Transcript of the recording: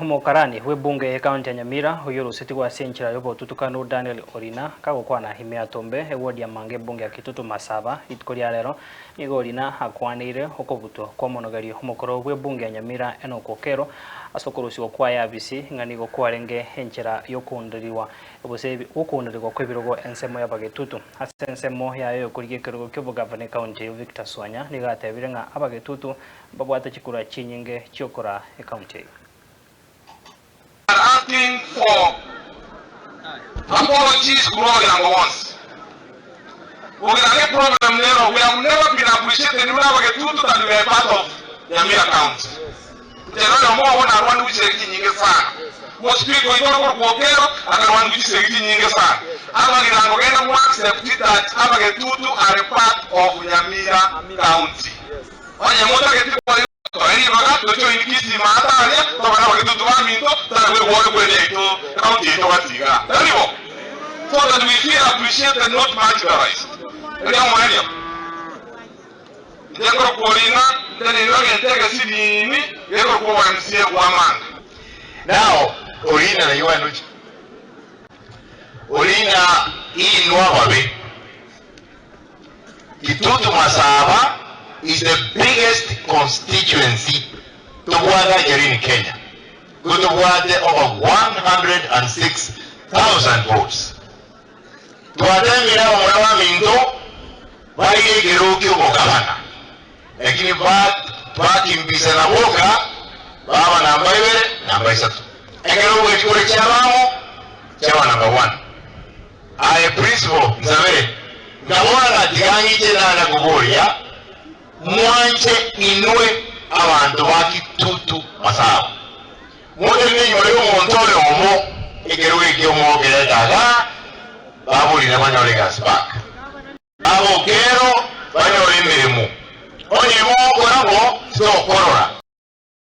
umukarani webunge ya kaunti ya Nyamira uyuru siti wa senchira yobo tutukano Daniel Orina kagokwa na hime atombe ewodi ya mange bunge ya Kitutu Masaba itkoria rero nigo Orina akwanire okobutwa kwa monogari umukoro webunge ya Nyamira enokokero asokorosi kwa ya bisi nganigo kwarenge enchira yokundiriwa obose ukundirwa kwebirogo ensemo ya Bagetutu asensemo ya yo kurigekero kyo gavana county Victor Swanya nigatebire nga Abagetutu babwata chikura chinyinge cyokora e county. Asking for apologies more than once. We have a problem there. We have never been appreciated in Abagetutu that we are part of Nyamira County. Most people don't go there and want to say accept that Abagetutu are a part of Nyamira County. So that we feel appreciated and not marginalized. Now, Orina na yuwa nuchi. Orina hii Nwababe. Kitutu Masaba is the biggest constituency to water in Kenya. Good to water over 106,000 votes. To attend me now, Mwana Minto, Baige Geruki Mokabana. Lakini baki mbisa na boka, baba namba ibere, namba isatu. Egeruki kikure chabamo, chawa number 1. Aye principal, nzabere. Ngabona katigangi jena na gugoria, mwanje inue abantu Bakitutu Masaba. Mwode ninyo leo mwontole omo, egeruki kiomo geretaga, babuli na manya olegas back. Abo kero, banyo limirimu. Onye mo korabo, so korora.